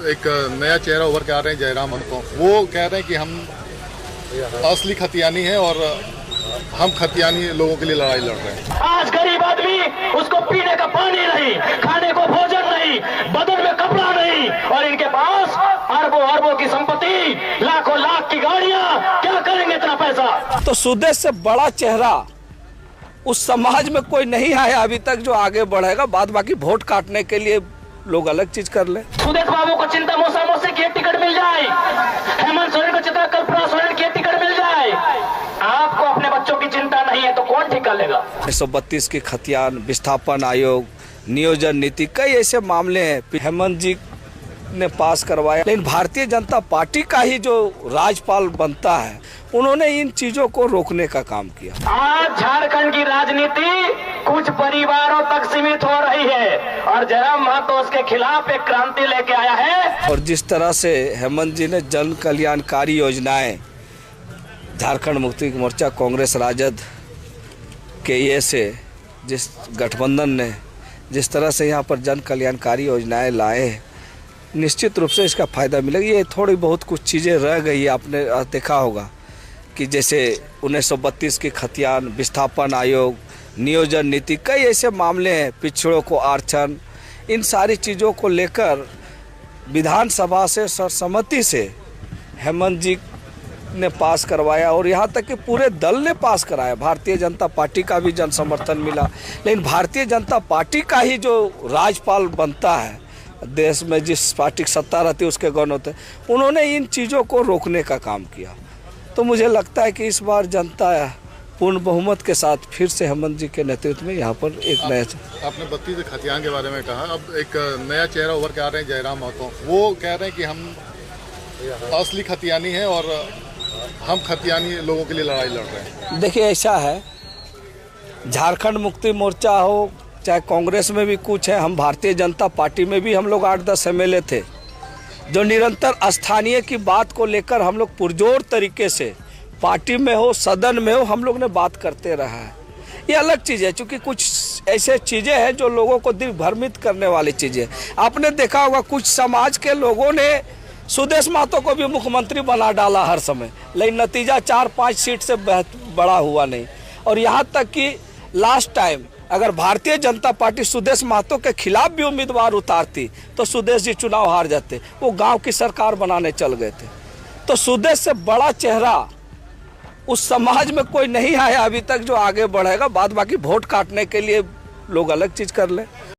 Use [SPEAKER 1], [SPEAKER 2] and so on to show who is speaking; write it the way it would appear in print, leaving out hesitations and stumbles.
[SPEAKER 1] एक नया चेहरा उभर के आ रहे हैं जयराम महतो। वो कह रहे हैं कि हम असली खतियानी हैं और हम खतियानी लोगों के लिए लड़ाई लड़ रहे हैं।
[SPEAKER 2] आज गरीब आदमी, उसको पीने का पानी नहीं, खाने को भोजन नहीं, बदन में कपड़ा नहीं, और इनके पास अरबों अरबों की संपत्ति, लाखों लाख की गाड़ियां। क्या करेंगे इतना पैसा?
[SPEAKER 3] तो सुदेश से बड़ा चेहरा उस समाज में कोई नहीं आया अभी तक जो आगे बढ़ेगा। बाद बाकी वोट काटने के लिए लोग अलग चीज कर ले।
[SPEAKER 2] सुदेश बाबू को चिंता मौसा मौसी की टिकट मिल जाए, हेमंत सोरेन को चिंता कल्पना सोरेन की टिकट मिल जाए, आपको अपने बच्चों की चिंता नहीं है तो कौन ठीक कर लेगा?
[SPEAKER 3] 132 की खतियान, विस्थापन आयोग, नियोजन नीति, कई ऐसे मामले हैं हेमंत जी ने पास करवाया। लेकिन भारतीय जनता पार्टी का ही जो राज्यपाल बनता है, उन्होंने इन चीजों को रोकने का काम किया।
[SPEAKER 2] आज झारखंड की राजनीति कुछ परिवारों तक सीमित हो रही है और जयराम महतो उसके खिलाफ एक क्रांति लेके आया है।
[SPEAKER 3] और जिस तरह से हेमंत जी ने जन कल्याणकारी योजनाएं झारखंड मुक्ति मोर्चा, कांग्रेस, राजद के ये से जिस गठबंधन ने जिस तरह से यहाँ पर जन कल्याणकारी योजनाएं लाए, निश्चित रूप से इसका फायदा मिलेगा। ये थोड़ी बहुत कुछ चीज़ें रह गई, आपने देखा होगा कि जैसे 1932 की खतियान, विस्थापन आयोग, नियोजन नीति, कई ऐसे मामले हैं, पिछड़ों को आरक्षण, इन सारी चीज़ों को लेकर विधानसभा से सर्वसम्मति से हेमंत जी ने पास करवाया और यहाँ तक कि पूरे दल ने पास कराया। भारतीय जनता पार्टी का भी जन समर्थन मिला। लेकिन भारतीय जनता पार्टी का ही जो राज्यपाल बनता है, देश में जिस पार्टी की सत्ता रहती है उसके गौन होते, उन्होंने इन चीज़ों को रोकने का काम किया। तो मुझे लगता है कि इस बार जनता पूर्ण बहुमत के साथ फिर से हेमंत जी के नेतृत्व में यहाँ पर एक नया।
[SPEAKER 1] आपने 32 खतियान के बारे में कहा, अब एक नया चेहरा उभर के आ रहे हैं जयराम महतो। वो कह रहे हैं कि हम असली खतियानी हैं और हम खतियानी लोगों के लिए लड़ाई लड़ रहे हैं।
[SPEAKER 3] देखिए, ऐसा है, झारखंड मुक्ति मोर्चा हो चाहे कांग्रेस में भी कुछ है, हम भारतीय जनता पार्टी में भी हम लोग 8-10 MLA थे जो निरंतर स्थानीय की बात को लेकर हम लोग पुरजोर तरीके से पार्टी में हो, सदन में हो, हम लोग ने बात करते रहा है। ये अलग चीज़ है, क्योंकि कुछ ऐसे चीज़ें हैं जो लोगों को दिग्भ्रमित करने वाली चीज़ें। आपने देखा होगा कुछ समाज के लोगों ने सुदेश महतो को भी मुख्यमंत्री बना डाला हर समय, लेकिन नतीजा 4-5 सीट से बड़ा हुआ नहीं। और यहाँ तक कि लास्ट टाइम अगर भारतीय जनता पार्टी सुदेश महतो के खिलाफ भी उम्मीदवार उतारती तो सुदेश जी चुनाव हार जाते। वो गांव की सरकार बनाने चल गए थे। तो सुदेश से बड़ा चेहरा उस समाज में कोई नहीं आया अभी तक जो आगे बढ़ेगा। बाद बाकी वोट काटने के लिए लोग अलग चीज कर ले।